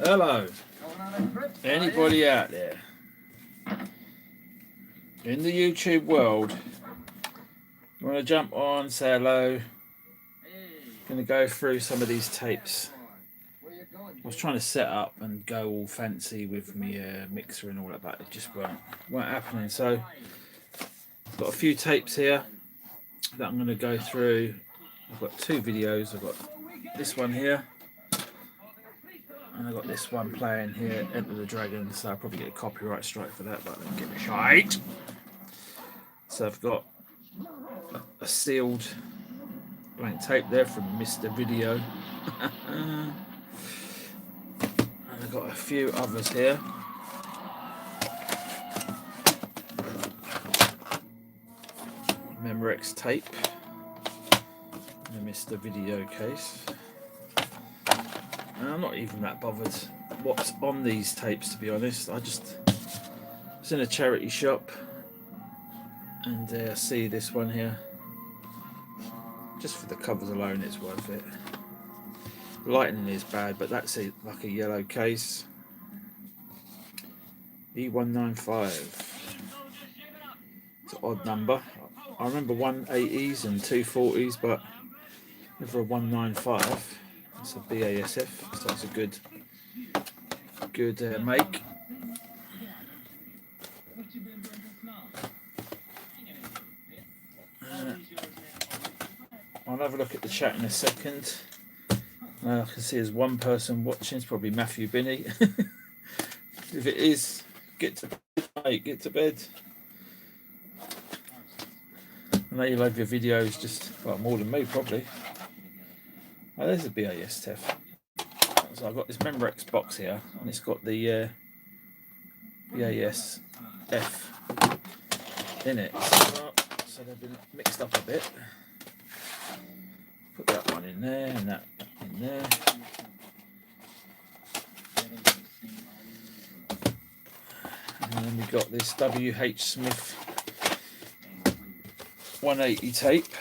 Hello, anybody out there in the YouTube world? You want to jump on, say hello? Going to go through some of these tapes. I was trying to set up and go all fancy with my mixer and all that, but it just weren't happening. So I've got a few tapes here that I'm going to go through. I've got two videos. I've got this one here, and I've got this one playing here, Enter the Dragon. So I'll probably get a copyright strike for that, but I don't give a shite. So I've got a sealed blank tape there from Mr. Video. And I've got a few others here. Memorex tape. The Mr. Video case. And I'm not even that bothered what's on these tapes, to be honest. I was in a charity shop and I see this one here. Just for the covers alone, it's worth it. The lighting is bad, but that's like a yellow case. E195. It's an odd number. I remember 180s and 240s, but never a 195. It's a BASF, so it's a good make. I'll have a look at the chat in a second. I can see there's one person watching. It's probably Matthew Binney. If it is, get to bed, mate. Get to bed. I know you love your videos just, well, more than me probably. Oh, there's a BASF. So I've got this Memorex box here, and it's got the BASF in it. So they've been mixed up a bit. Put that one in there and that in there. And then we've got this WH Smith 180 tape.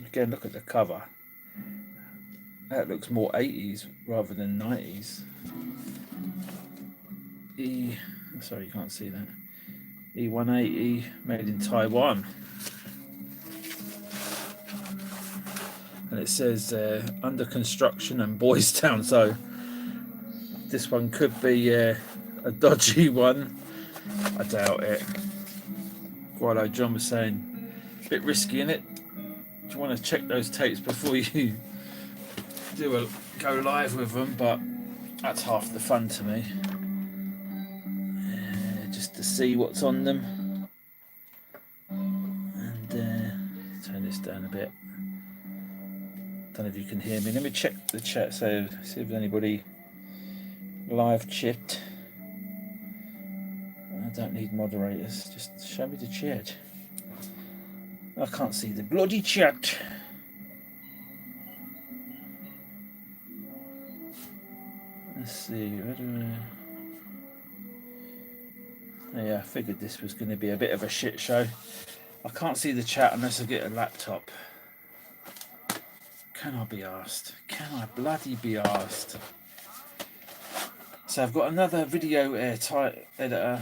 Again, look at the cover. That looks more 80s rather than 90s. Sorry, you can't see that. E180 made in Taiwan. And it says under construction and Boys Town, so this one could be a dodgy one. I doubt it. Guado John was saying a bit risky, in it. You want to check those tapes before you go live with them, but that's half the fun to me. Just to see what's on them. And turn this down a bit. Don't know if you can hear me. Let me check the chat, so see if there's anybody live chipped. I don't need moderators, just show me the chat. I can't see the bloody chat. Let's see, where do I... Yeah, I figured this was going to be a bit of a shit show. I can't see the chat unless I get a laptop. Can I be asked? Can I bloody be asked? So I've got another video editor,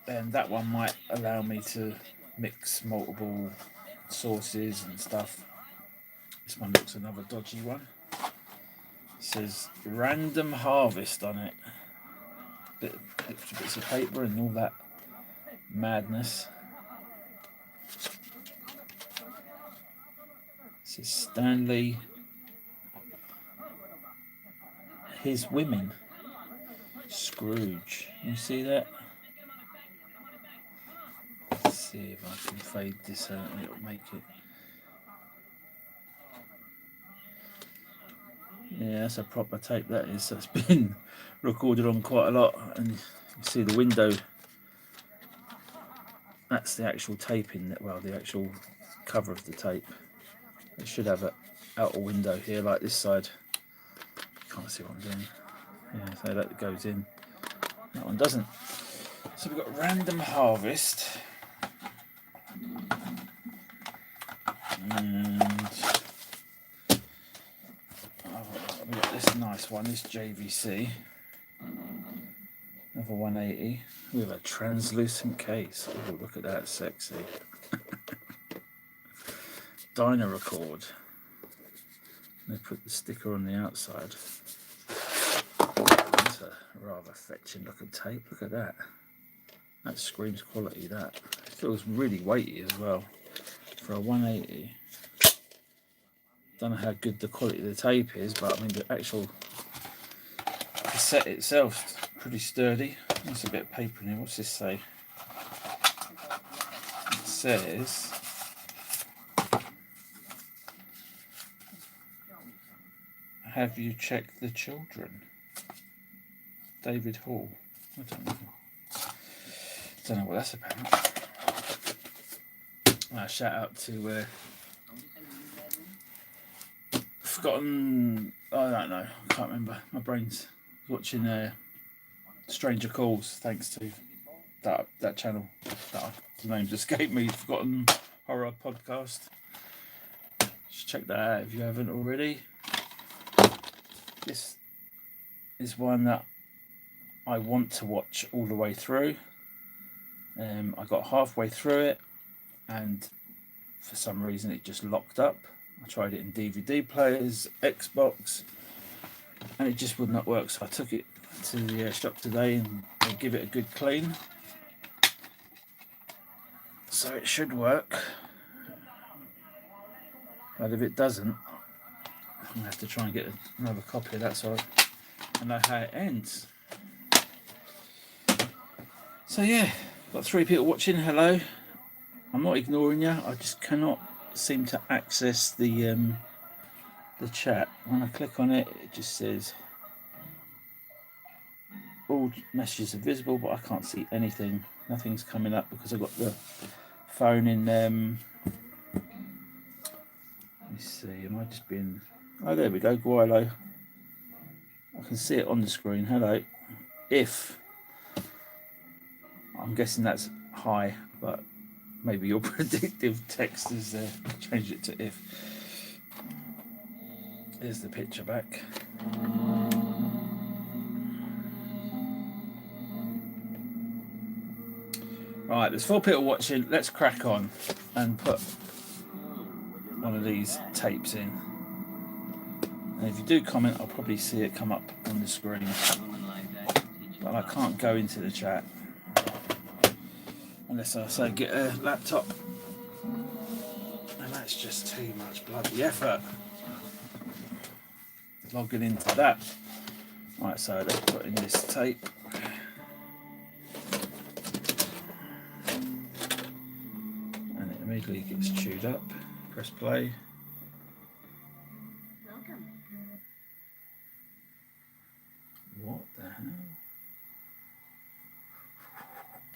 and that one might allow me to mix multiple sources and stuff. This one looks another dodgy one. It says random harvest on it. Extra bits of paper and all that madness. This is Stanley. His women. Scrooge. You see that? Let's see if I can fade this out and it'll make it. Yeah, that's a proper tape, that is. So it's been recorded on quite a lot, and you see the window. That's the actual tape in it, well, the actual cover of the tape. It should have an outer window here, like this side. Can't see what I'm doing. Yeah, so that goes in. That one doesn't. So we've got random harvest. And This is a nice one, this JVC. Another 180 with a translucent case. Oh, look at that, sexy. Dynarecord. They put the sticker on the outside. That's a rather fetching looking tape. Look at that. That screams quality, that. It feels really weighty as well for a 180. Don't know how good the quality of the tape is, but I mean the actual cassette itself's pretty sturdy. There's a bit of paper in here. What's this say? It says have you checked the children? David Hall. I don't know. Don't know what that's about. Shout out to forgotten. I don't know. I can't remember. My brain's watching Stranger Calls. Thanks to that channel. The name's escaped me. Forgotten Horror Podcast. Just check that out if you haven't already. This is one that I want to watch all the way through. I got halfway through it and for some reason it just locked up. I tried it in DVD players, Xbox, and it just would not work. So I took it to the shop today and they give it a good clean. So it should work. But if it doesn't, I'm going to have to try and get another copy of that so I know how it ends. So yeah, got 3 people watching. Hello. I'm not ignoring you. I just cannot seem to access the chat. When I click on it, it just says all messages are visible, but I can't see anything. Nothing's coming up because I've got the phone in. Let me see. Am I just being? Oh, there we go. Guilo. I can see it on the screen. Hello. If. I'm guessing that's hi, but maybe your predictive text has changed it to if. Here's the picture back. Right, there's 4 people watching. Let's crack on and put one of these tapes in. And if you do comment, I'll probably see it come up on the screen. But I can't go into the chat unless I say get a laptop. And that's just too much bloody effort. Logging into that. Right, so let's put in this tape. And it immediately gets chewed up. Press play. What the hell?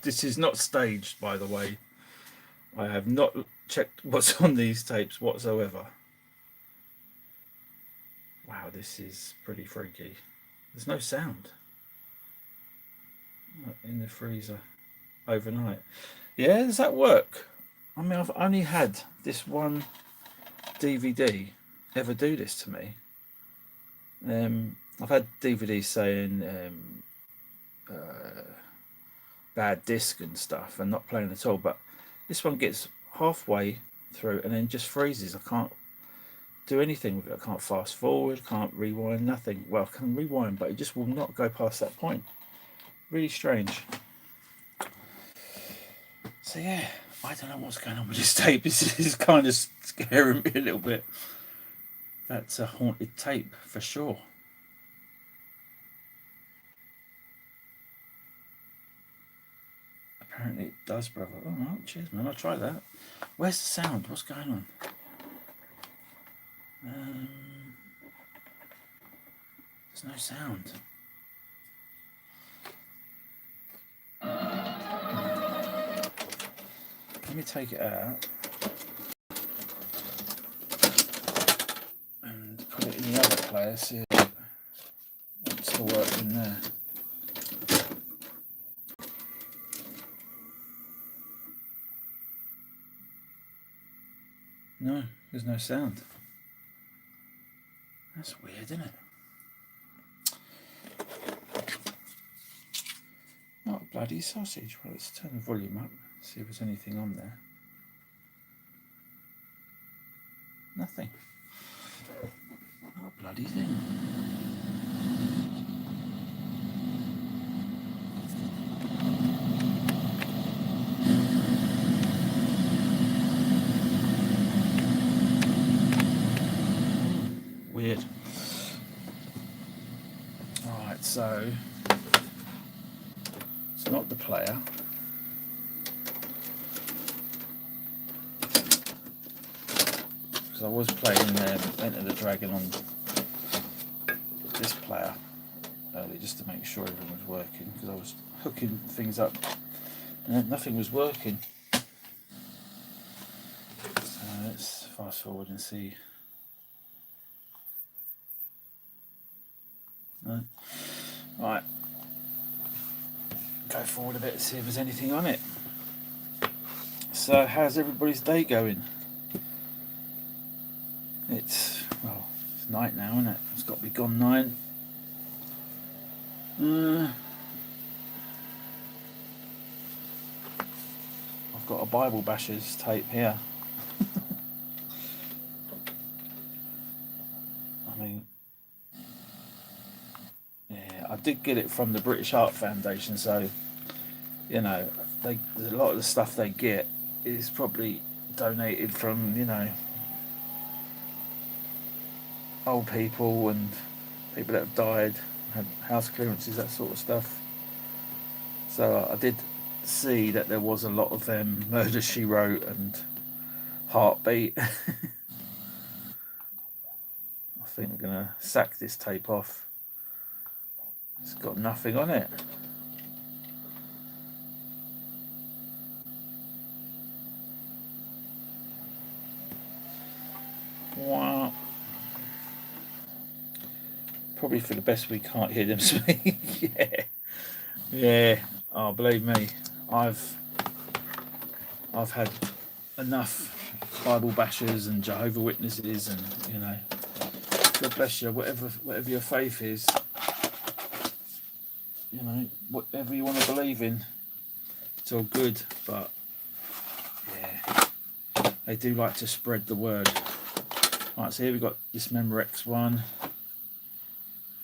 This is not staged, by the way. I have not checked what's on these tapes whatsoever. Wow, this is pretty freaky. There's no sound. In the freezer overnight. Yeah, does that work? I mean, I've only had this one DVD ever do this to me. I've had DVDs saying bad disc and stuff and not playing at all, but this one gets halfway through and then just freezes. I can't do anything with it. I can't fast forward, can't rewind, nothing. Well, I can rewind, but it just will not go past that point. Really strange. So yeah, I don't know what's going on with this tape. This is kind of scaring me a little bit. That's a haunted tape for sure. Apparently it does, brother. Oh, no, cheers, man. I'll try that. Where's the sound? What's going on? There's no sound. Let me take it out and put it in the other player, see if it's still working there. No, there's no sound. That's weird, isn't it? bloody sausage. Well, let's turn the volume up, see if there's anything on there. Nothing. Not a bloody thing. Weird. Alright, so it's not the player. Because I was playing Enter the Dragon on this player earlier just to make sure everything was working, because I was hooking things up and nothing was working. So let's fast forward and see. No. Right, go forward a bit and see if there's anything on it. So how's everybody's day going? It's night now, isn't it? It's got to be gone 9. I've got a Bible Bashers tape here. I mean, yeah, I did get it from the British Art Foundation, so you know, a lot of the stuff they get is probably donated from, you know, old people and people that have died, had house clearances, that sort of stuff. So I did see that there was a lot of them, Murder, She Wrote and Heartbeat. I think I'm going to sack this tape off. It's got nothing on it. Wow. Probably for the best we can't hear them speak. Yeah. Oh, believe me, I've had enough Bible Bashers and Jehovah Witnesses, and you know, God bless you, whatever your faith is, you know, whatever you want to believe in, it's all good. But yeah, they do like to spread the word. Right, so here we've got this Memorex one.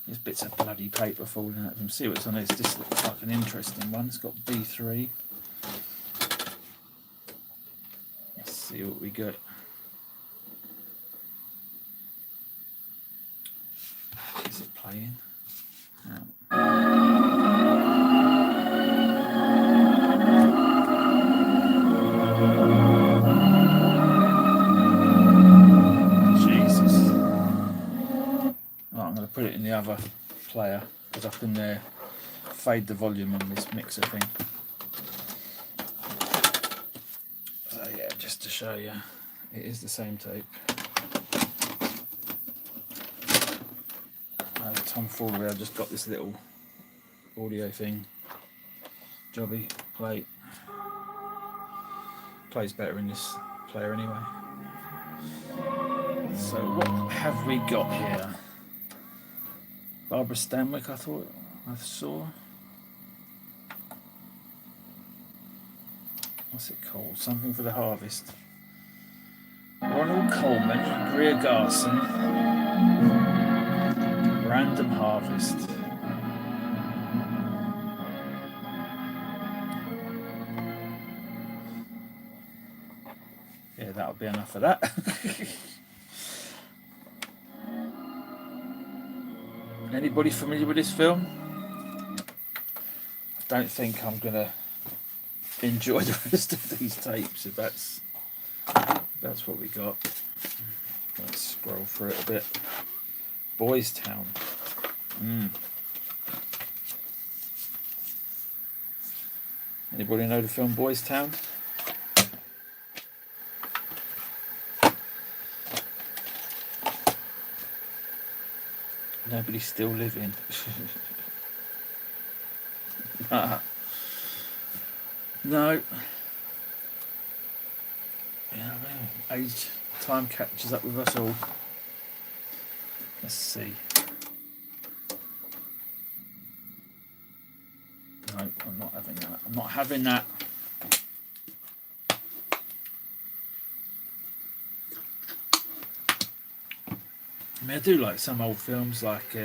There's bits of bloody paper falling out of them. See what's on this. This looks like an interesting one. It's got B3. Let's see what we got. Is it playing? No. Put it in the other player because I can fade the volume on this mixer thing. So yeah, just to show you, it is the same tape. Tomfoolery, I just got this little audio thing. Jobby plate. Plays better in this player anyway. So what have we got here? Barbara Stanwyck, I thought I saw. What's it called? Something for the Harvest. Ronald Coleman, Greer Garson, Random Harvest. Yeah, that'll be enough of that. Anybody familiar with this film? I don't think I'm gonna enjoy the rest of these tapes if that's what we got. Let's scroll through it a bit. Boys Town. Anybody know the film Boys Town? Nobody's still living. No. Yeah, age, time catches up with us all. Let's see. No, I'm not having that. I'm not having that. I mean, I do like some old films like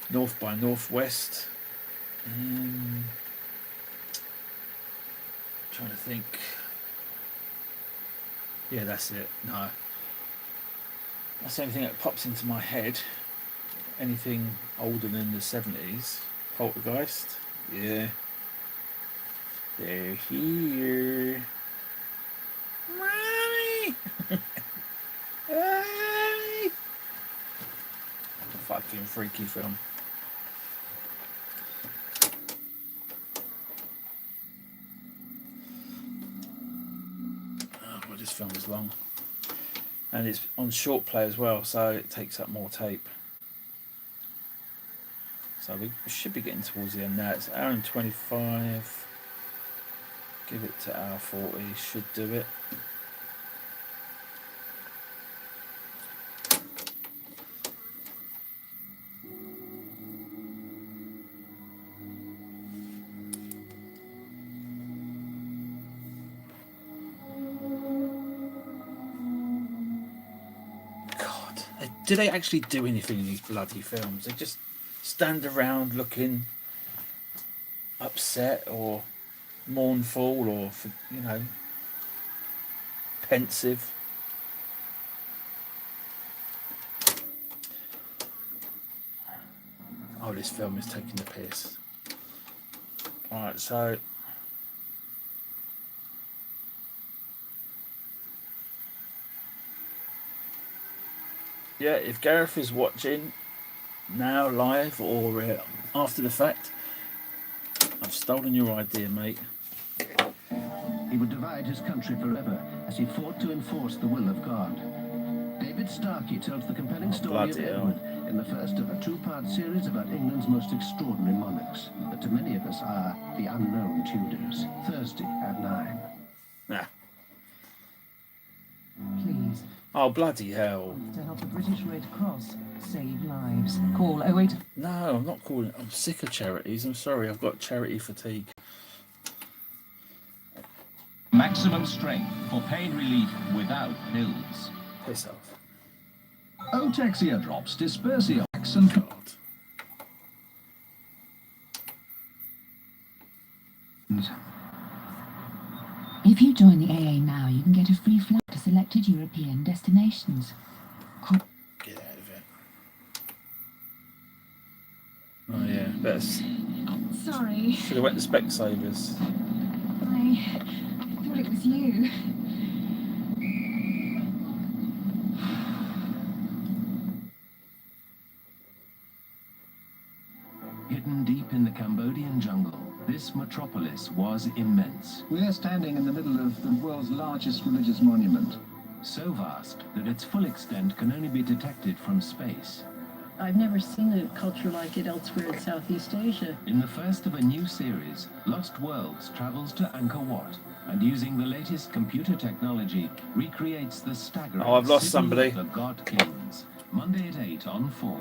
North by Northwest. Trying to think. Yeah, that's it. No. That's the only thing that pops into my head. Anything older than the 70s. Poltergeist. Yeah. They're here. Mommy! Hey! Fucking freaky film. Oh, well, this film is long. And it's on short play as well, so it takes up more tape. So we should be getting towards the end now. It's 1:25. Give it to 1:40. Should do it. God, do they actually do anything in these bloody films? They just stand around looking upset or mournful or, you know, pensive. Oh, this film is taking the piss. Alright, so yeah, if Gareth is watching now live or after the fact, I've stolen your idea, mate. He would divide his country forever as he fought to enforce the will of God. David Starkey tells the compelling story of Edward in the first of a two-part series about England's most extraordinary monarchs, that to many of us are the unknown Tudors. Thursday at 9. Nah. Please. Oh, bloody hell. To help the British Red Cross save lives. Call 08. No, I'm not calling it. I'm sick of charities. I'm sorry, I've got charity fatigue. Maximum strength for pain relief without pills. Piss off. Otex eardrops disperse the accent. God. If you join the AA now, you can get a free flight to selected European destinations. Get out of it. Oh yeah, better. Sorry, Should have went to Specsavers. I thought it was you. Hidden deep in the Cambodian jungle, this metropolis was immense. We are standing in the middle of the world's largest religious monument. So vast that its full extent can only be detected from space. I've never seen a culture like it elsewhere in Southeast Asia. In the first of a new series, Lost Worlds travels to Angkor Wat and using the latest computer technology recreates the staggering Oh, I've lost City somebody. of the God Kings. Monday at 8 on 4.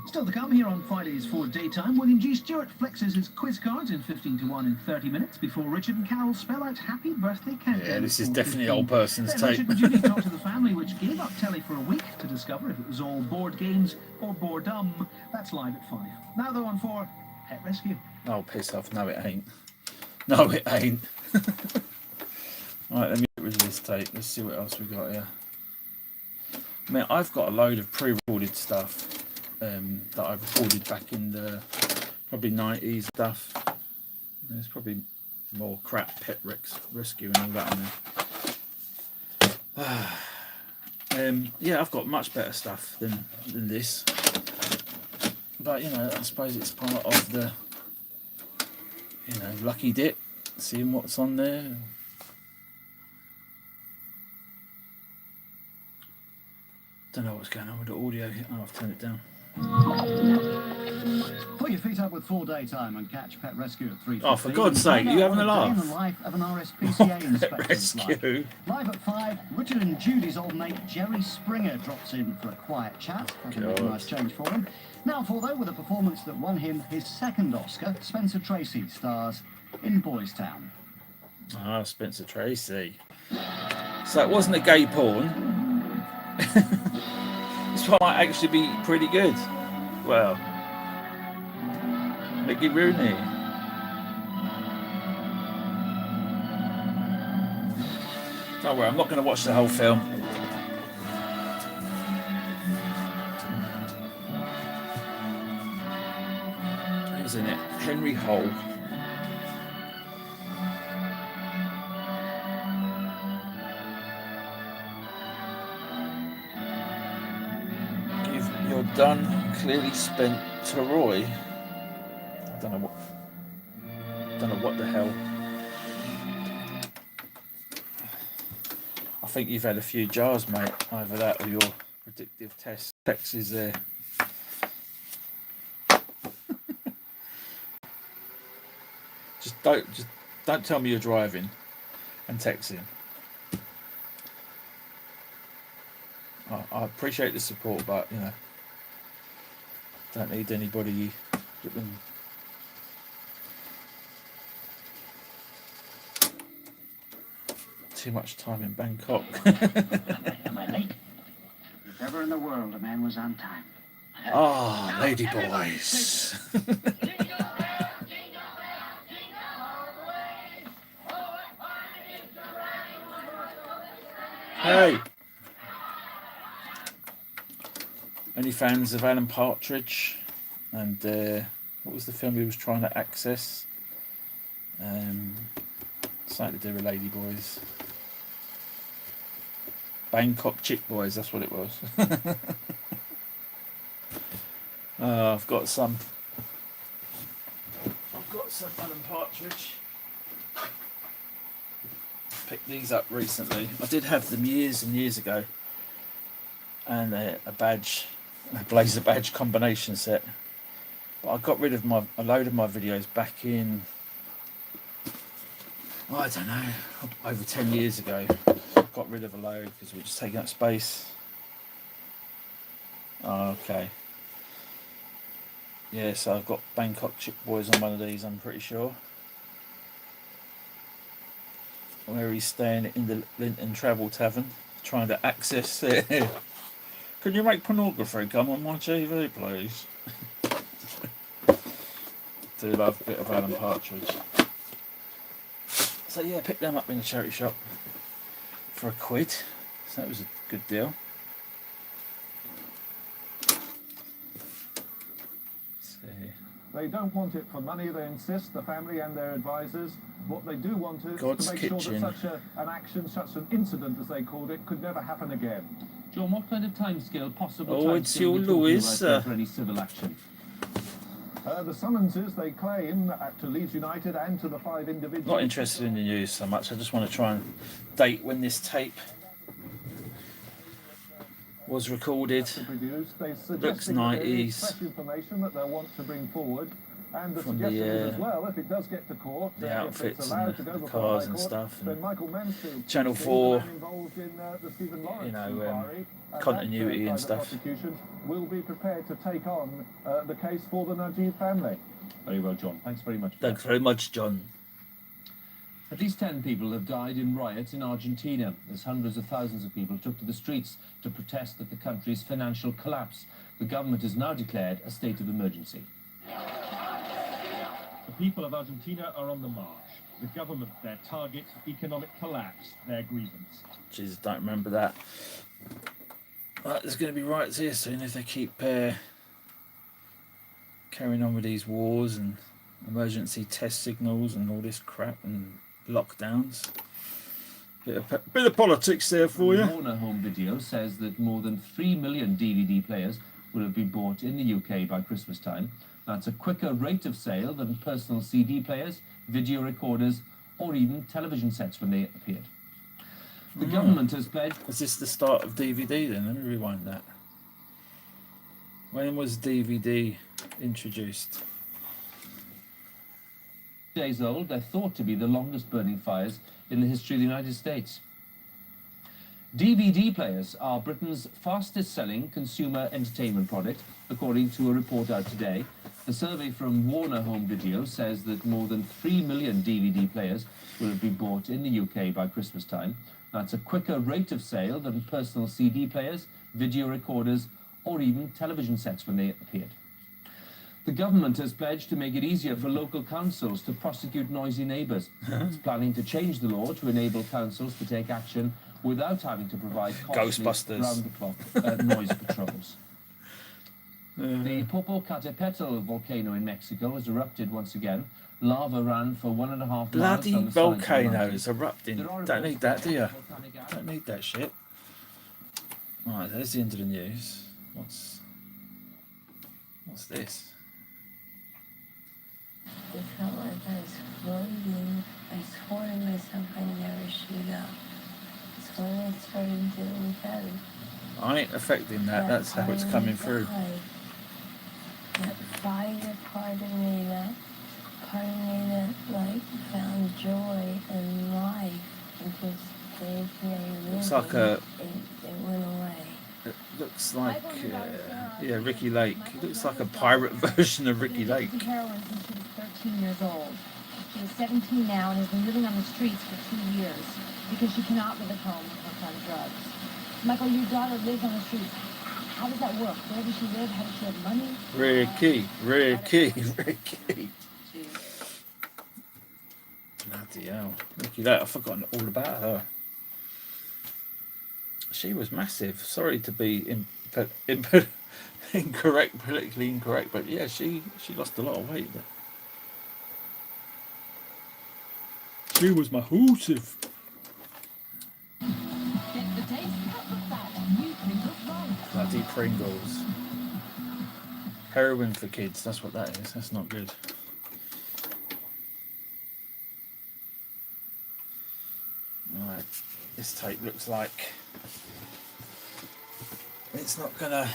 Still to come here on Fridays for Daytime, William G. Stewart flexes his quiz cards in 15 to 1 in 30 minutes before Richard and Carol spell out Happy Birthday Countdown. Yeah, this is 4:15. definitely old person's Then tape. Richard and Judy talk to the family which gave up telly for a week to discover if it was all board games or boredom. That's live at 5. Now though on 4, Pet Rescue. Oh, piss off. No, it ain't. No, it ain't. Right, let me get rid of this tape. Let's see what else we got here. I mean, I've got a load of pre-recorded stuff that I recorded back in the probably 90s stuff. There's probably more crap, Pet Rescue and all that in there. Yeah, I've got much better stuff than this. But, you know, I suppose it's part of the, you know, lucky dip, seeing what's on there. Don't know what's going on with the audio. Oh, I've turned it down. Put your feet up with full daytime and catch Pet Rescue at 3:15. Oh, for God's sake, you having a laugh? In the life of an RSPCA inspector's life. Rescue. Live at 5, Richard and Judy's old mate Jerry Springer drops in for a quiet chat. That'll make a nice change for him. Now for, though, with a performance that won him his second Oscar, Spencer Tracy stars in Boys Town. Ah, Spencer Tracy. So it wasn't a gay porn. This one might actually be pretty good. Well, Mickey Rooney. Don't worry, I'm not going to watch the whole film. Who's in it? Henry Hole. You're done. Clearly spent to Roy. I don't know what the hell. I think you've had a few jars, mate. Either that or your predictive text is there. Just don't tell me you're driving and texting. I appreciate the support, but you know, don't need anybody getting too much time in Bangkok. Am I late? If ever in the world a man was on time. Ah, lady boys. Hey. Any fans of Alan Partridge and what was the film he was trying to access? Something to do with Lady Boys. Bangkok Chick Boys, that's what it was. I've got some Alan Partridge. Picked these up recently. I did have them years and years ago, and a blazer badge combination set, but I got rid of a load of my videos back in, I don't know, over 10 years ago. Got rid of a load because we were just taking up space. Oh, okay. Yeah, so I've got Bangkok Chick Boys on one of these, I'm pretty sure. Where he's staying in the Linton Travel Tavern, trying to access it. Can you make pornography come on my TV, please? Do love a bit of Alan Partridge. So yeah, picked them up in a charity shop for £1. So that was a good deal. They don't want it for money, they insist, the family and their advisors. What they do want is God's to make Kitchen. sure that such an action, such an incident as they called it, could never happen again. John, what kind of timescale, possible Oh, it's your timescale, Lewis. for any civil action? The summonses, they claim, to Leeds United and to the 5 individuals... Not interested in the news so much. I just want to try and date when this tape was recorded. Looks 90s. Fresh information that they'll want to bring forward. And the From suggestion the, is as well, if it does get to court, the if outfits it's allowed and to go the before cars High and Court, stuff, and then Michael Mansfield, Channel the 4, man involved in the Stephen Lawrence you know, inquiry, continuity and that stuff. prosecution will be prepared to take on the case for the Najib family. Very well, John. Thanks very much. Thanks very much, John. At least 10 people have died in riots in Argentina as hundreds of thousands of people took to the streets to protest at the country's financial collapse. The government has now declared a state of emergency. The people of Argentina are on the march. The government, their target, economic collapse, their grievance. Jesus, don't remember that. Right, there's going to be riots here soon if they keep carrying on with these wars and emergency test signals and all this crap and lockdowns. Bit of politics there for you. Warner Home Video says that more than 3 million DVD players will have been bought in the UK by Christmas time. That's a quicker rate of sale than personal CD players, video recorders, or even television sets when they appeared. The government has pledged... Is this the start of DVD then? Let me rewind that. When was DVD introduced? days old, they're thought to be the longest burning fires in the history of the United States. DVD players are Britain's fastest selling consumer entertainment product, according to a report out today. A survey from Warner Home Video says that more than 3 million DVD players will have been bought in the UK by Christmas time. That's a quicker rate of sale than personal CD players, video recorders, or even television sets when they appeared. The government has pledged to make it easier for local councils to prosecute noisy neighbours. It's planning to change the law to enable councils to take action without having to provide costly Ghostbusters round-the-clock noise patrols. The Popocatépetl volcano in Mexico has erupted once again. Lava ran for 1.5 miles. Bloody down the sides of the mountain. volcanoes erupting. Don't need that, do you? Don't need that shit. Right, there's the end of the news. What's this? It felt like I was floating. I swore to myself I'd never shoot up. So when it started doing better, I ain't affecting that. That's how it's coming through. That fire part of me that like found joy and life and just day-to-day living. Looks like a. It went away. It looks like, yeah, Ricky Lake. It looks like a pirate version of Ricky Lake. She used heroin since she was 13 years old. She is 17 now and has been living on the streets for 2 years because she cannot live at home with her on drugs. Michael, your daughter lives on the streets. How does that work? Where does she live? How does she have money? Ricky. Bloody hell. Ricky Lake, I've forgotten all about her. She was massive. Sorry to be incorrect, politically incorrect, but yeah, she lost a lot of weight. But she was massive. Bloody Pringles. Heroin for kids, that's what that is. That's not good. Right, this tape looks like it's not gonna,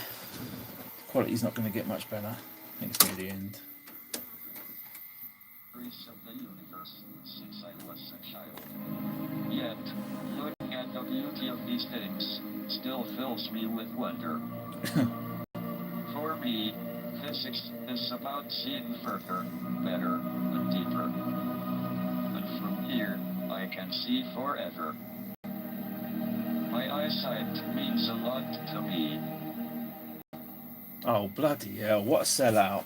quality's not gonna get much better. I think it's near the end. Of the universe since I was a child. Yet, looking at the beauty of these things still fills me with wonder. For me, physics is about seeing further, better, and deeper. And from here, I can see forever. My eyesight means a lot to me. Oh, bloody hell, what a sellout.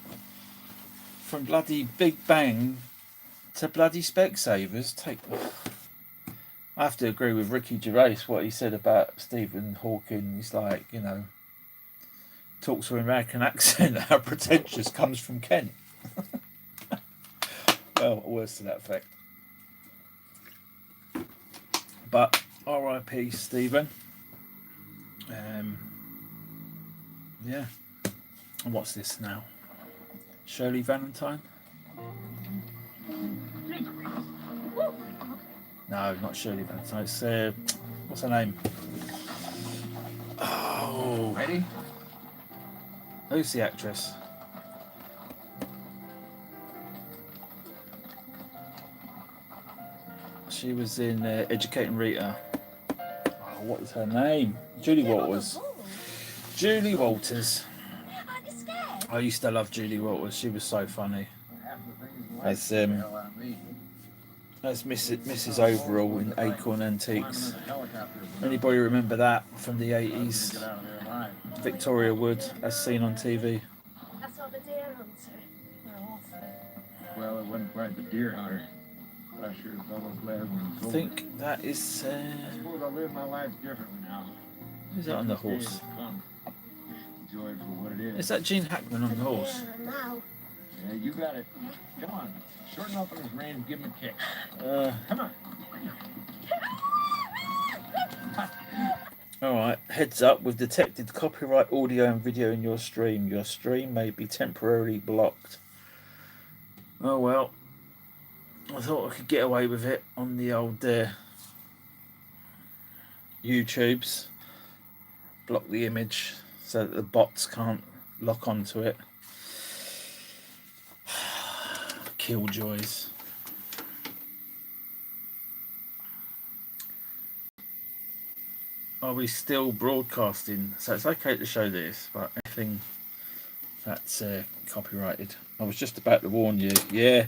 From bloody Big Bang to bloody Specsavers. I have to agree with Ricky Gervais, what he said about Stephen Hawking. He's like, you know, talks with an American accent, how pretentious comes from Kent. Well, words to that effect. But R.I.P. Stephen. Yeah. And what's this now? Shirley Valentine? No, not Shirley Valentine. It's what's her name? Oh, Ready? Who's the actress? She was in Educating Rita. Oh, what was her name? Julie Walters. Julie Walters. I used to love Julie Walters. She was so funny. As Mrs. Overall in Acorn Antiques. Anybody remember that from the 80s? Victoria Wood, as seen on TV. I saw the deer hunter. Well, it wasn't quite the deer hunter. But I sure thought it was glad when he I told think me. that is. I suppose I live my life differently now. Who's that on the horse? Enjoy it for what it is. Is that Gene Hackman on the horse? Yeah, you got it. Come on. Shorten up on his reins and give him a kick. Come on. Alright, heads up, we've detected copyright audio and video in your stream. Your stream may be temporarily blocked. Oh well. I thought I could get away with it on the old YouTubes. Block the image so that the bots can't lock onto it. Killjoys. are we still broadcasting? So it's okay to show this, but anything that's copyrighted. I was just about to warn you. Yeah,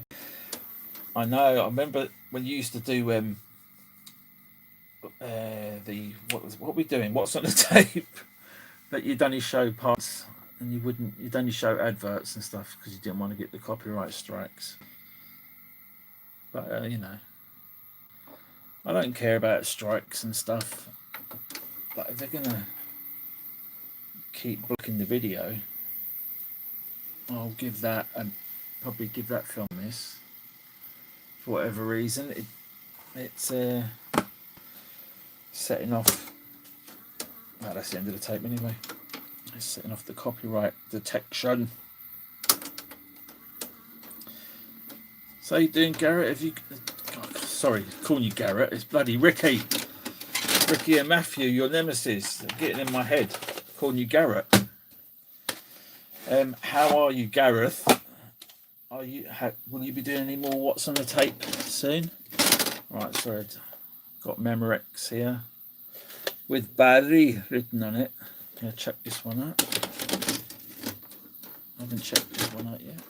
I know. I remember when you used to do what we doing? What's on the tape? But you'd only show parts, and you'd only show adverts and stuff because you didn't want to get the copyright strikes. But you know, I don't care about strikes and stuff. But if they're gonna keep blocking the video, I'll give that and probably give that film this. For whatever reason, it's setting off. Well, that's the end of the tape anyway. It's setting off the copyright detection. So you doing, Garrett? Have you? Oh, sorry, calling you Garrett. It's bloody Ricky. Ricky and Matthew, your nemesis. They're getting in my head. Calling you Garrett. How are you, Gareth? Are you? Will you be doing any more What's on the Tape soon? Right, sorry, I've got Memorex here with Barry written on it. I'm gonna check this one out. I haven't checked this one out yet.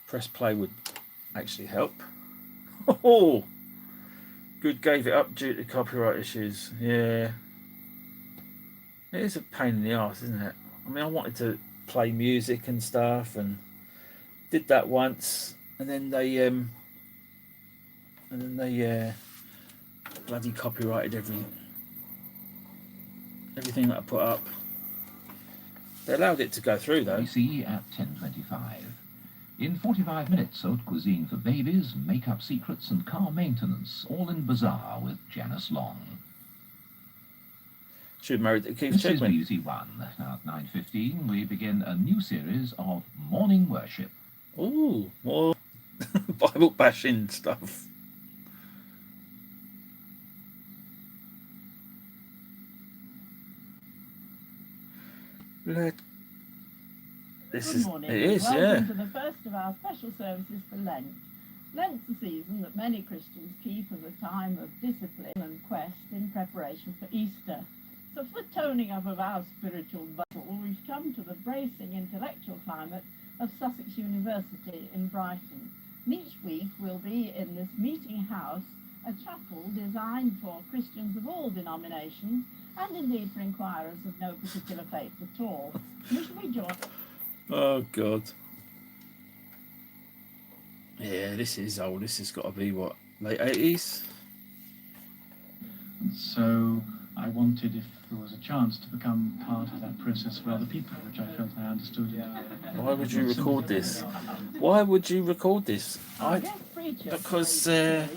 Press play would actually help. Oh, good, gave it up due to copyright issues. Yeah, it is a pain in the arse, isn't it? I mean, I wanted to play music and stuff, and did that once, and then they bloody copyrighted everything that I put up. They allowed it to go through though. BBC at 10:25. In 45 minutes, haute cuisine for babies, makeup secrets and car maintenance, all in Bazaar with Janice Long. She was married to Keith This Chegwin. is BBC One. Now at 9:15, we begin a new series of morning worship. Ooh, more Bible bashing stuff. Good morning. It is, Welcome yeah. to the first of our special services for Lent. Lent's a season that many Christians keep as a time of discipline and quest in preparation for Easter. So for the toning up of our spiritual vessel, we've come to the bracing intellectual climate of Sussex University in Brighton. And each week we'll be in this meeting house, a chapel designed for Christians of all denominations and indeed for inquirers of no particular faith at all. We shall be joined. Oh God. Yeah, this is old. This has got to be what, late 80s? So I wanted, if there was a chance, to become part of that process for other people, which I felt I understood. Why would you record this? Why would you record this? Because is the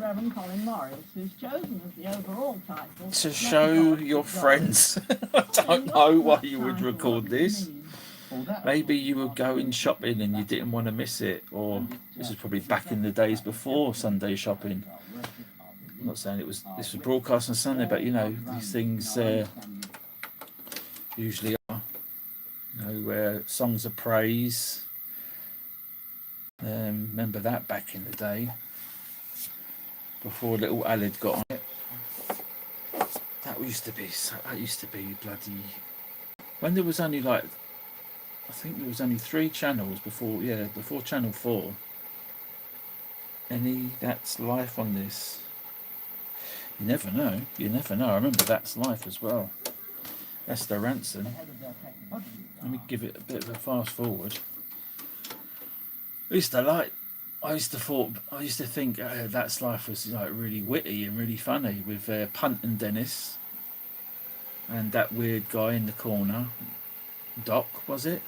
Reverend Colin Morris, who's chosen as the overall title to show your friends. I don't know why you would record this. Maybe you were going shopping and you didn't want to miss it, or this is probably back in the days before Sunday shopping. I'm not saying this was broadcast on Sunday, but you know, these things usually are. You know, where songs of praise. Remember that back in the day, before little Alid got on it. That used to be bloody. When there was only like, I think there was only 3 channels before Channel 4. That's Life on this. You never know. I remember That's Life as well. Esther Ranson. Let me give it a bit of a fast forward. I used to think That's Life was like really witty and really funny with Punt and Dennis and that weird guy in the corner. Doc, was it?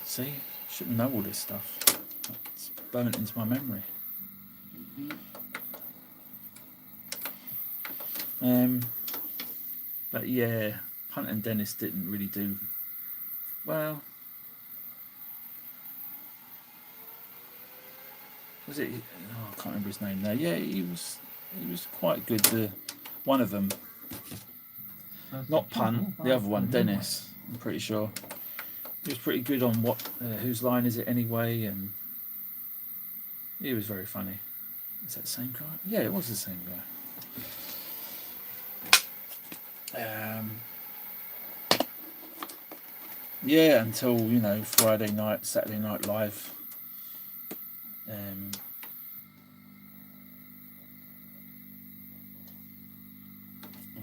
See, shouldn't know all this stuff. It's burnt into my memory. But yeah, Punt and Dennis didn't really do well. Was it? Oh, I can't remember his name now. Yeah, he was quite good. One of them, not Punt, the other one, Dennis. I'm pretty sure he was pretty good on whose line is it anyway, and he was very funny. Is that the same guy? Yeah, it was the same guy. Yeah, until, you know, Friday night, Saturday Night Live. I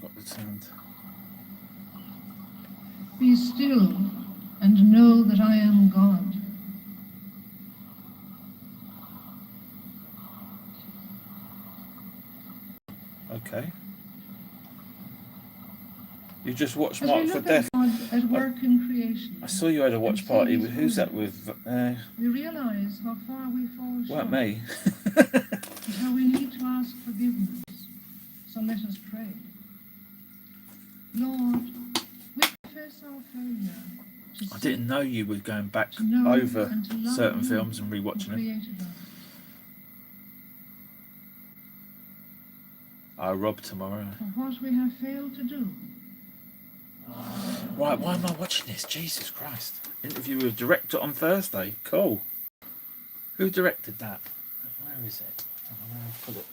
got the sound. Be still and know that I am God. Okay. You just watched As Mark we for look Death. at God at work in creation, I saw you had a watch and party. see His Who's that wonders, with? we realize how far we fall short Weren't me. and how we need to ask forgiveness. So let us pray. Lord, we confess our failure. I didn't know you were going back to know over and to love certain you films and who rewatching them. created us. I'll rob tomorrow. For what we have failed to do. Right, why am I watching this? Jesus Christ. Interview with a director on Thursday. Cool. Who directed that? Where is it? I don't know where I've put it.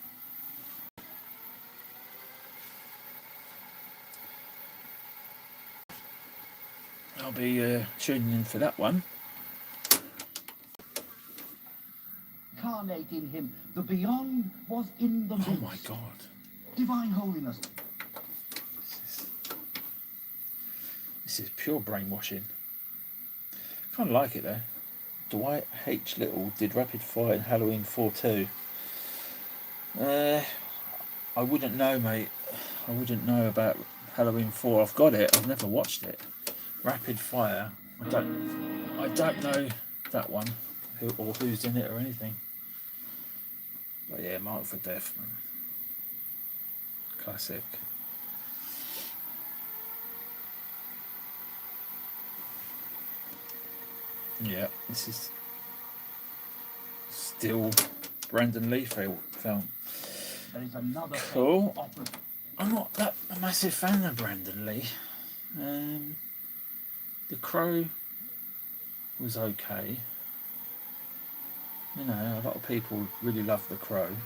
I'll be tuning in for that one. Incarnate in him, the beyond was in the midst. Oh my God. Divine holiness. This is pure brainwashing. I kind of like it though. Dwight H. Little did Rapid Fire in Halloween 4 too. I wouldn't know, mate. I wouldn't know about Halloween 4. I've got it. I've never watched it. Rapid Fire. I don't know that one, or who's in it or anything. But yeah, Mark for Death, man. Classic. Yeah, this is still Brandon Lee film. There is another Cool. I'm not that a massive fan of Brandon Lee. The Crow was okay. You know, a lot of people really love The Crow.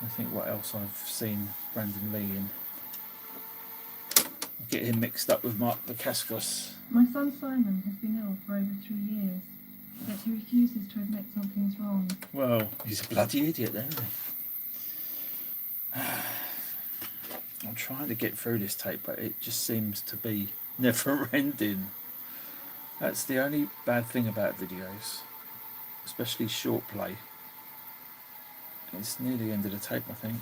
I think what else I've seen Brandon Lee in. Get him mixed up with Mark Dacascos. My son Simon has been ill for over 3 years, yet he refuses to admit something is wrong. Well, he's a bloody idiot then, isn't he? I'm trying to get through this tape, but it just seems to be never ending. That's the only bad thing about videos, especially short play. It's near the end of the tape, I think.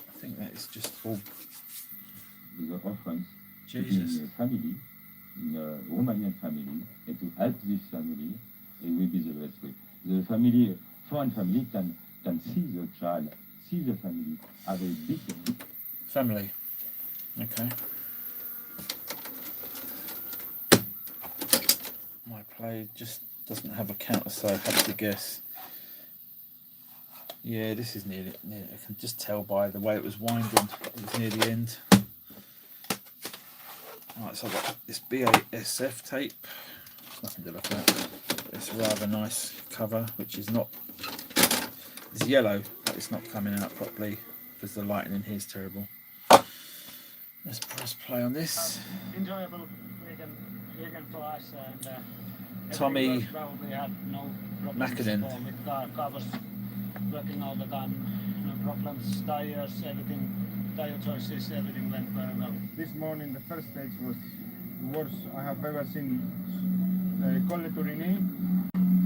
I think that is just all. The reference Jesus. In a family, in a Romanian family, and to help this family, it will be the best way. The family, foreign family, can see the child, see the family, have a big family. Okay. My play just doesn't have a counter, so I have to guess. Yeah, this is near I can just tell by the way it was winding. It was near the end. Alright, so I've got this BASF tape. There's nothing to look at. It's a rather nice cover, which is not. It's yellow, but it's not coming out properly because the lighting in here is terrible. Let's press play on this. Enjoyable weekend for us, and Tommy probably had no Mackinnon. problems with car was working all the time. No problems, tires, everything, tire choices, everything went very well. This morning the first stage was the worst I have ever seen. Col de Tourigny,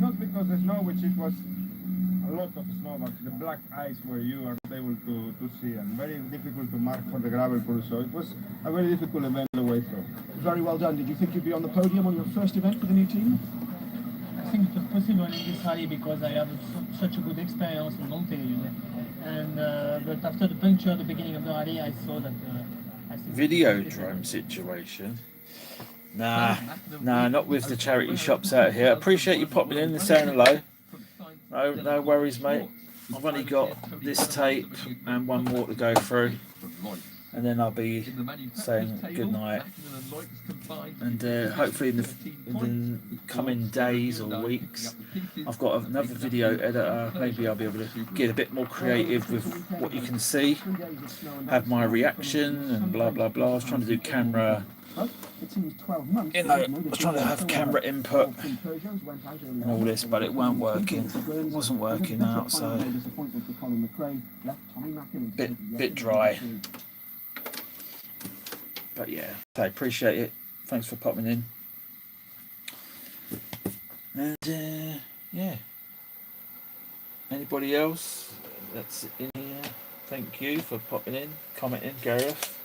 not because the snow, which it was a lot of snow, but the black ice where you are able to see, and very difficult to mark for the gravel crew, so it was a very difficult event the way through. Very well done. Did you think you'd be on the podium on your first event for the new team? I think it was possible in this rally because I had such a good experience in Montpellier. And but after the puncture at the beginning of the rally, I saw that. Videodrome situation. Nah, not with the charity shops out here. Appreciate you popping in and saying hello. No worries, mate. I've only got this tape and one more to go through. and then I'll be saying good night. And hopefully in the coming days or weeks, I've got another video editor. Maybe I'll be able to get a bit more creative with what you can see, have my reaction and blah blah blah. I was trying to do camera, you know, I was trying to have camera input and all this, but it wasn't working out, so bit dry. But yeah, I appreciate it. Thanks for popping in. And yeah, anybody else that's in here, thank you for popping in, commenting, Gareth,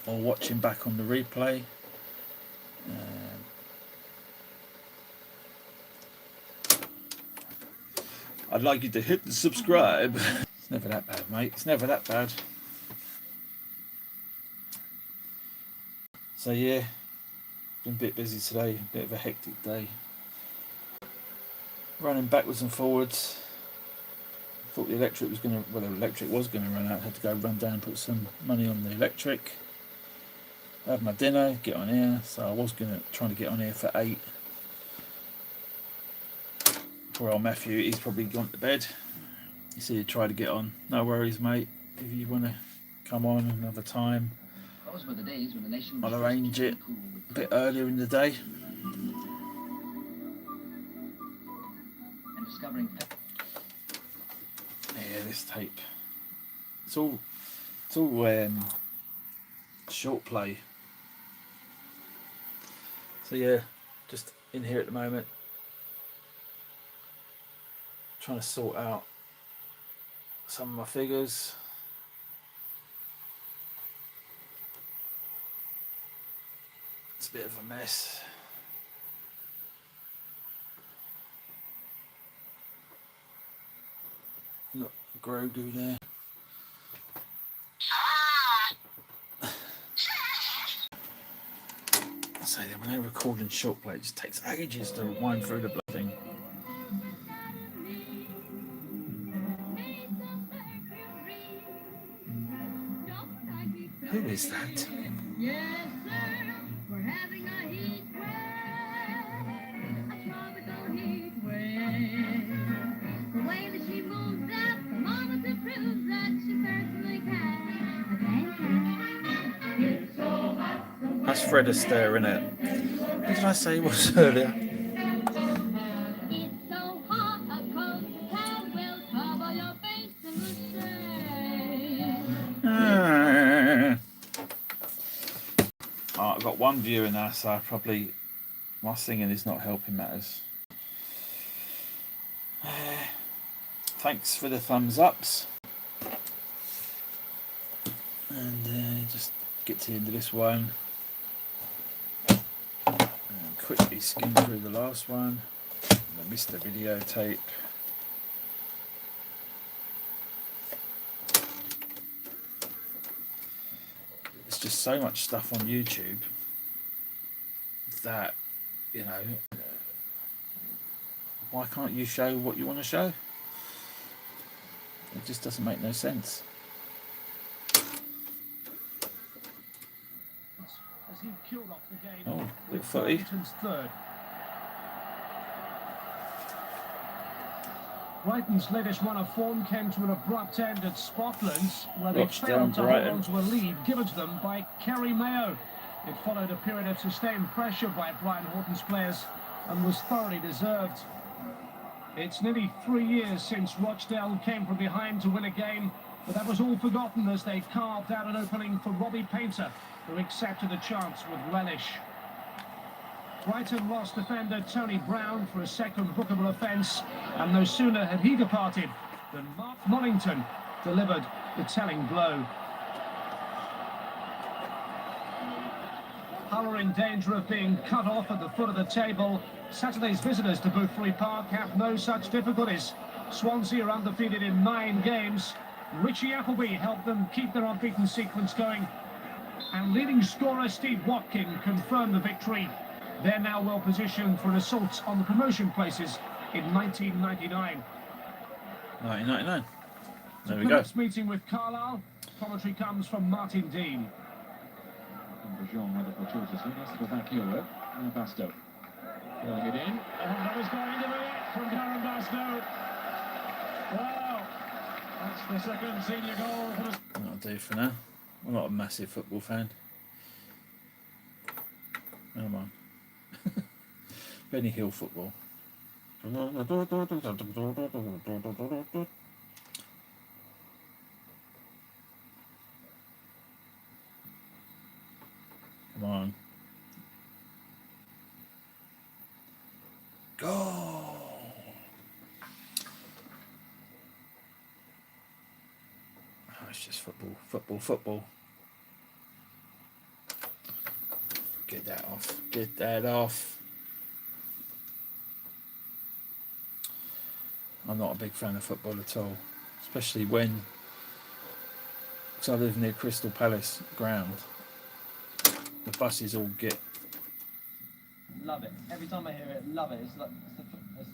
or watching back on the replay. I'd like you to hit the subscribe. It's never that bad, mate. It's never that bad. So yeah, been a bit busy today, a bit of a hectic day. Running backwards and forwards. Thought the electric was going to, well, the electric was going to run out. Had to go run down and put some money on the electric. Have my dinner, get on here. So I was going to try to get on here for 8. Poor old Matthew, he's probably gone to bed. You see, he tried to get on. No worries, mate. If you want to come on another time, Those were the days when the nation I'll arrange it a bit earlier in the day. And discovering. Yeah, this tape. It's all short play. So yeah, just in here at the moment, trying to sort out some of my figures. It's a bit of a mess. Look, Grogu there. I say that when they're recording short play, it just takes ages to wind through the thing. Who is that? Yes, sir, we're having a heat wave, a tropical heat wave. The way that she moves that thermometer proves that she certainly can. It's so hot. That's Fred Astaire, innit? What did I say it was earlier? It's so hot, a coat towel will cover your face in the shade. Oh, I've got one viewer now, so I probably, my singing is not helping matters. Thanks for the thumbs ups. And just get to the end of this one. And quickly skim through the last one. I missed the videotape. There's just so much stuff on YouTube that, you know, why can't you show what you want to show? It just doesn't make no sense. As he killed off the game. Oh, bit footy. Third. Brighton's latest run of form came to an abrupt end at Scotland's, where they failed to hold on to a lead given to them by Kerry Mayo. It followed a period of sustained pressure by Brian Horton's players and was thoroughly deserved. It's nearly 3 years since Rochdale came from behind to win a game, but that was all forgotten as they carved out an opening for Robbie Painter, who accepted the chance with relish. Brighton lost defender Tony Brown for a second bookable offence, and no sooner had he departed than Mark Mollington delivered the telling blow. Hull are in danger of being cut off at the foot of the table. Saturday's visitors to Boothby Park have no such difficulties. Swansea are undefeated in 9 games. Richie Appleby helped them keep their unbeaten sequence going. And leading scorer Steve Watkin confirmed the victory. They're now well positioned for an assault on the promotion places in 1999. 1999. There we go. Next meeting with Carlisle. Commentary comes from Martin Dean. Jean had a fortuitous for back heel Basto. Filling it in. That was going into it from Karen Basto. Wow. That's the second senior goal for the... That'll do for now. I'm not a massive football fan. Come on. Benny Hill football. Come on. Go! Oh, it's just football, football, football. Get that off. Get that off. I'm not a big fan of football at all, especially when, because I live near Crystal Palace ground, the buses all get... Love it. Every time I hear it, love it. It's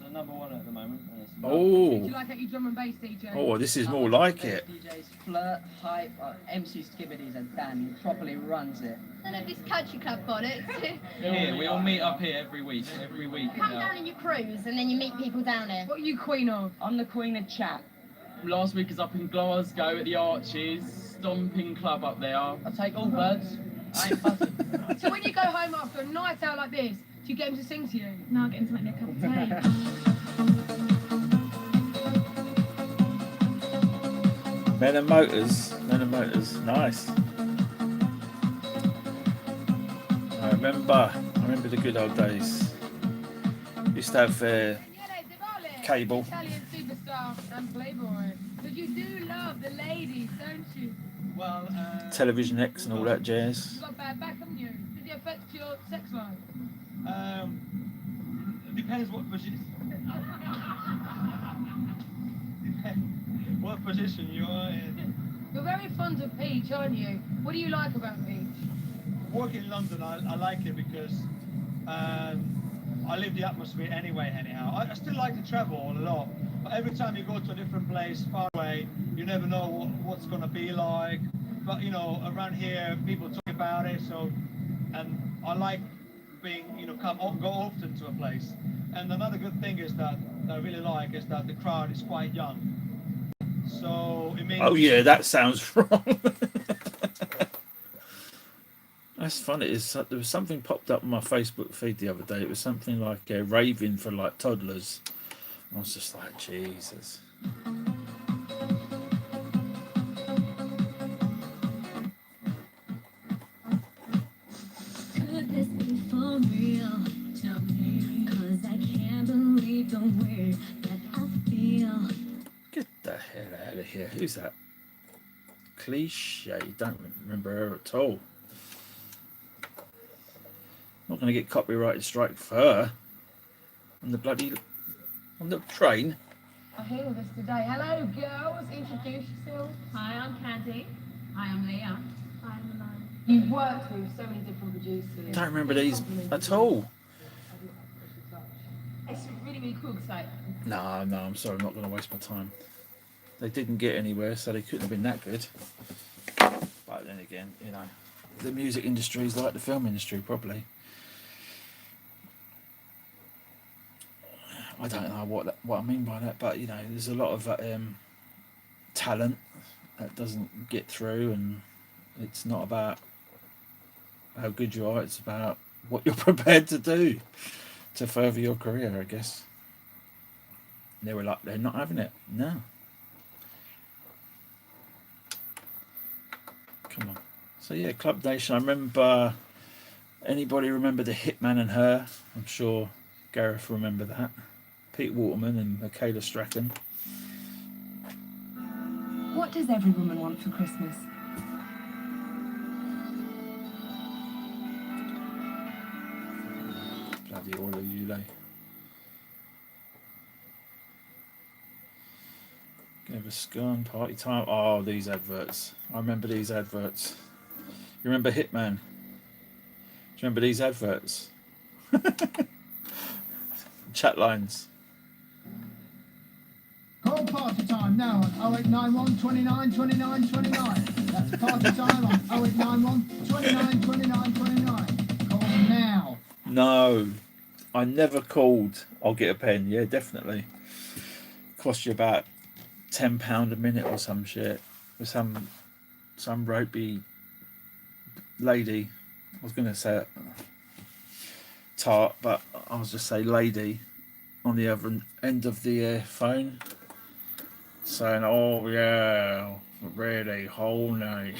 the number one at the moment. And it's Oh. Do you like that you drum and bass DJ? Oh, this is more like it. DJs flirt, hype, MC Skibbities and Dan properly runs it. None of this country club bollocks. Here, we all meet up here every week. Come down in your cruise and then you meet people down there. What are you queen of? I'm the queen of chat. Last week is up in Glasgow at the Arches, stomping club up there. I take all birds. I ain't fussy. So when you go home after a night out like this, do you get him to sing to you? No, I'll get him to make me a cup of tea. Men and Motors, nice. I remember the good old days. Used to have cable. Italian superstar and playboy. But you do love the ladies, don't you? Well, Television X and all that jazz. You got bad back, haven't you? Did it affect your sex life? Depends what position. What position you are in. You're very fond of Peach, aren't you? What do you like about Peach? Working in London, I like it because I live the atmosphere anyway, anyhow. I still like to travel a lot, but every time you go to a different place far away, you never know what's going to be like. But, you know, around here, people talk about it, so, and I like being, you know, go often to a place. And another good thing is that I really like is that the crowd is quite young. So it means... Oh yeah, that sounds wrong. That's funny. There was something popped up on my Facebook feed the other day. It was something like raving for like toddlers. I was just like, Jesus. Could this be for real? Tell me, 'cause I can't believe the way that I feel. Get the hell out of here. Who's that? Cliche. Don't remember her at all. Not going to get copyrighted strike for her. On the train. I hear all this today. Hello, girls. Introduce yourself. Hi, I'm Candy. Hi, I'm Leah. Hi, I'm Alana. You've worked with so many different producers. Don't remember these at all. It's really, really cool. It's like, No, I'm sorry. I'm not going to waste my time. They didn't get anywhere, so they couldn't have been that good. But then again, you know, the music industry is like the film industry, probably. I don't know what I mean by that, but you know, there's a lot of talent that doesn't get through, and it's not about how good you are, it's about what you're prepared to do to further your career, I guess. They were like, they're not having it. No. Come on. So yeah, Club Nation. I remember. Anybody remember the Hitman and Her? I'm sure Gareth will remember that. Pete Waterman and Michaela Strachan. What does every woman want for Christmas? Bloody all of you, like. Give a scone, party time. Oh, these adverts. I remember these adverts. You remember Hitman? Do you remember these adverts? Chat lines. Call party time now on 0891 29 29 29. That's party time on 0891 29 29 29. Call now. No, I never called. I'll get a pen. Yeah, definitely. Cost you about £10 a minute or some shit with some ropey lady. I was going to say tart, but I was just say lady on the other end of the phone saying, "Oh yeah, really horny."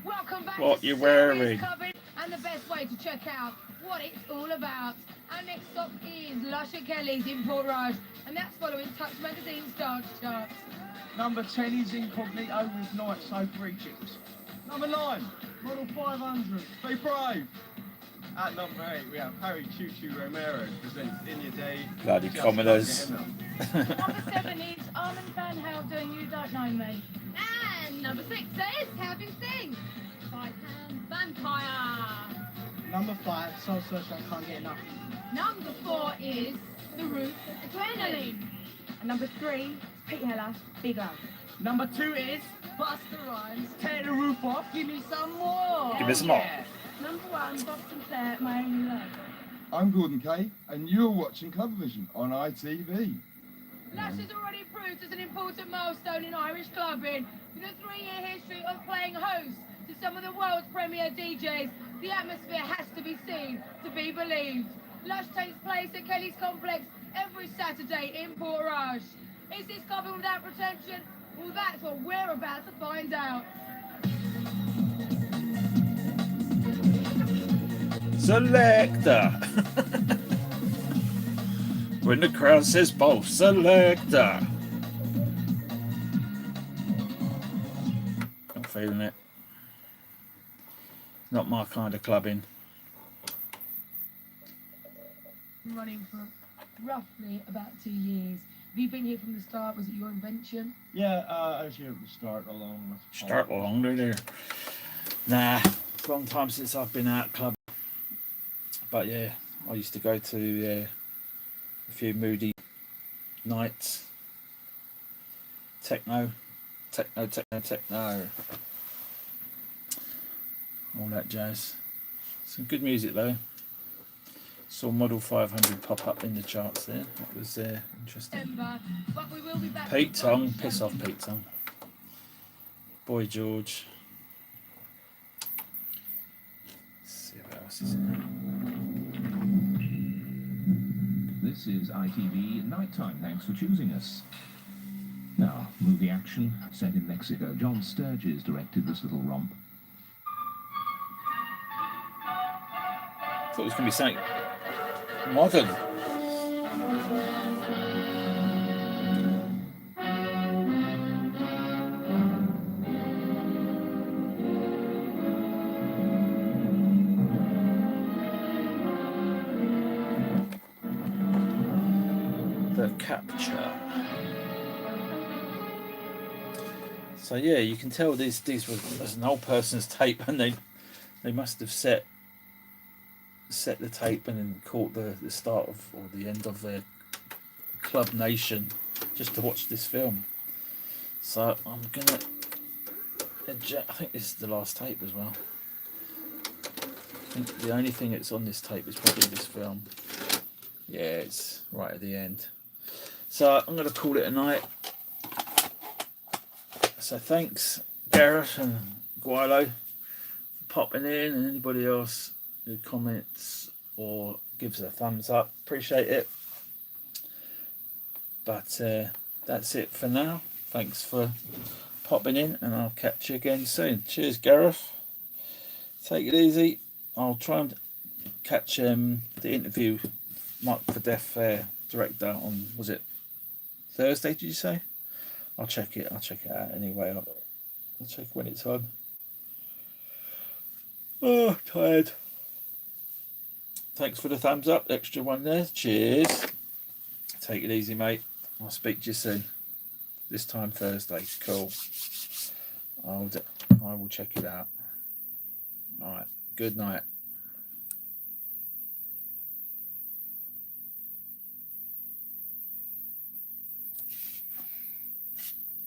Welcome back What to you Serious wearing? Clubbing, and the best way to check out what it's all about. Our next stop is Lush & Kelly's Import Rush, and that's following Touch Magazine's Dance Charts. Number 10 is Incognito with Night Soap Rejects. Number 9, Model 500, Stay Brave. At number 8, we have Harry Choo Choo Romero presents In Your Day. Bloody Just commoners. Number 7 is Armin Van Halen doing You Don't Know Me. And number 6 is Having Sing by Pan Vampire. Number 5, Soul Searchlight Can't Get Enough. Number 4 is The Root Adrenaline. And number 3, Pete Heller, Big Love. Number 2 is Buster Rhymes, Tear the Roof Off. Give Me Some More. Give me some more. Number 1, Bob Sinclair, My Only Love. I'm Gordon Kay, and you're watching Club Vision on ITV. Lush has already proved as an important milestone in Irish clubbing. With a 3-year history of playing host to some of the world's premier DJs, the atmosphere has to be seen to be believed. Lush takes place at Kelly's Complex every Saturday in Port Rush. Is this clubbing without pretension? Well, that's what we're about to find out. Selector. When the crowd says both, selector. I'm feeling it. Not my kind of clubbing. Running for roughly about 2 years. Have you been here from the start? Was it your invention? Yeah, I was here at the start along with Paul. Start along there. Nah, it's a long time since I've been out club. But yeah, I used to go to a few moody nights. Techno. All that jazz. Some good music though. Saw Model 500 pop up in the charts there. That was interesting. But we will be back. Pete Tong, piss off Pete Tong. Boy George. Let's see what else is in there. This is ITV Nighttime. Thanks for choosing us. Now, movie action set in Mexico. John Sturges directed this little romp. Thought it was going to be something modern. The capture. So yeah, you can tell these was an old person's tape, and they must have set the tape and then caught the start of or the end of their Club Nation just to watch this film. So I'm gonna eject. I think this is the last tape as well. I think the only thing that's on this tape is probably this film. Yeah, it's right at the end. So I'm gonna call it a night. So thanks Gareth and Guilo for popping in, and anybody else who comments or gives a thumbs up, appreciate it. But that's it for now. Thanks for popping in, and I'll catch you again soon. Cheers Gareth, take it easy. I'll try and catch the interview Mark for Deaf director on, was it Thursday, did you say? I'll check it out anyway. I'll check when it's on. Oh, tired. Thanks for the thumbs up, extra one there. Cheers. Take it easy, mate. I'll speak to you soon. This time Thursday. Cool. I will check it out. All right. Good night.